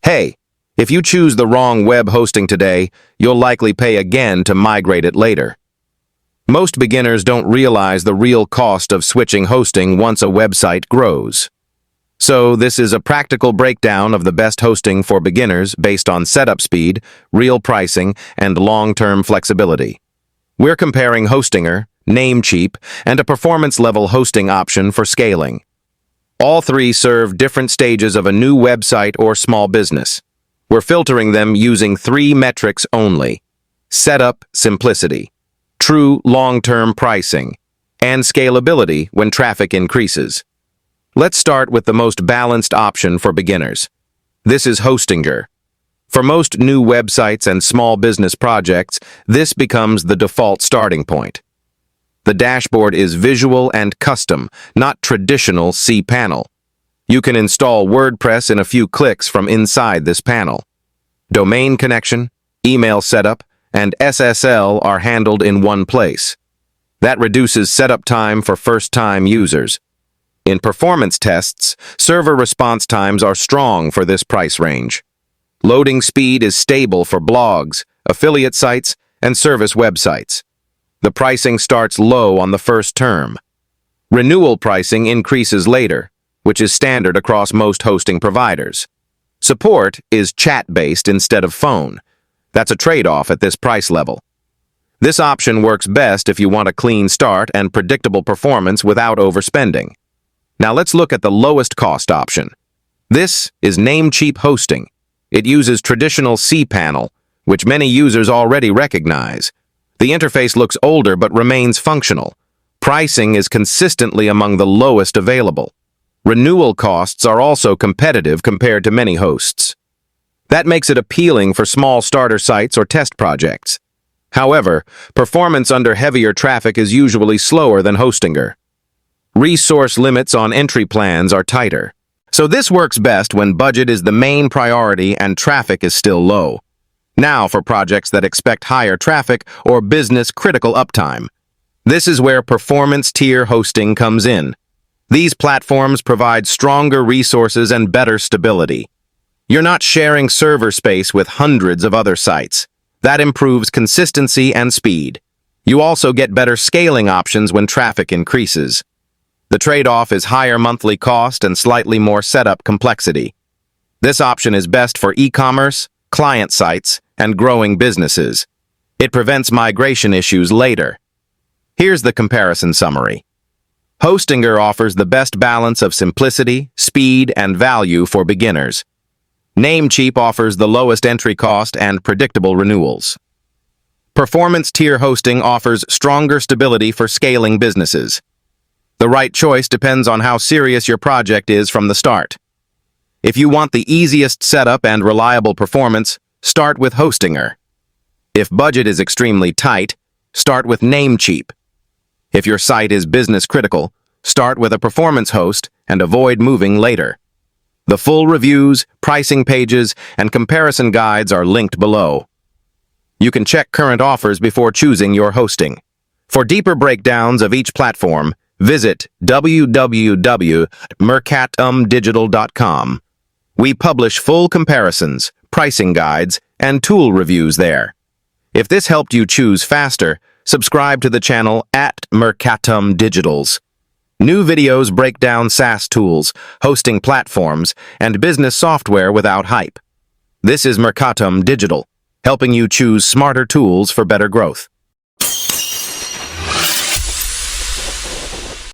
Hey, if you choose the wrong web hosting today, you'll likely pay again to migrate it later. Most beginners don't realize the real cost of switching hosting once a website grows. So this is a practical breakdown of the best hosting for beginners based on setup speed, real pricing, and long-term flexibility. We're comparing Hostinger, Namecheap, and a performance-level hosting option for scaling. All three serve different stages of a new website or small business. We're filtering them using three metrics only: setup simplicity, true long-term pricing, and scalability when traffic increases. Let's start with the most balanced option for beginners. This is Hostinger. For most new websites and small business projects, this becomes the default starting point. The dashboard is visual and custom, not traditional cPanel. You can install WordPress in a few clicks from inside this panel. Domain connection, email setup, and SSL are handled in one place. That reduces setup time for first-time users. In performance tests, server response times are strong for this price range. Loading speed is stable for blogs, affiliate sites, and service websites. The pricing starts low on the first term. Renewal pricing increases later, which is standard across most hosting providers. Support is chat-based instead of phone. That's a trade-off at this price level. This option works best if you want a clean start and predictable performance without overspending. Now let's look at the lowest cost option. This is Namecheap hosting. It uses traditional cPanel, which many users already recognize. The interface looks older but remains functional. Pricing is consistently among the lowest available. Renewal costs are also competitive compared to many hosts. That makes it appealing for small starter sites or test projects. However, performance under heavier traffic is usually slower than Hostinger. Resource limits on entry plans are tighter. So this works best when budget is the main priority and traffic is still low. Now for projects that expect higher traffic or business-critical uptime. This is where performance tier hosting comes in. These platforms provide stronger resources and better stability. You're not sharing server space with hundreds of other sites. That improves consistency and speed. You also get better scaling options when traffic increases. The trade-off is higher monthly cost and slightly more setup complexity. This option is best for e-commerce, client sites, and growing businesses. It prevents migration issues later. Here's the comparison summary. Hostinger offers the best balance of simplicity, speed, and value for beginners. Namecheap offers the lowest entry cost and predictable renewals. Performance tier hosting offers stronger stability for scaling businesses. The right choice depends on how serious your project is from the start. If you want the easiest setup and reliable performance, start with Hostinger. If budget is extremely tight, start with Namecheap. If your site is business critical, start with a performance host and avoid moving later. The full reviews, pricing pages, and comparison guides are linked below. You can check current offers before choosing your hosting. For deeper breakdowns of each platform, visit www.mercatumdigital.com. We publish full comparisons, pricing guides, and tool reviews there. If this helped you choose faster, subscribe to the channel at Mercatum Digitals. New videos break down SaaS tools, hosting platforms, and business software without hype. This is Mercatum Digital, helping you choose smarter tools for better growth.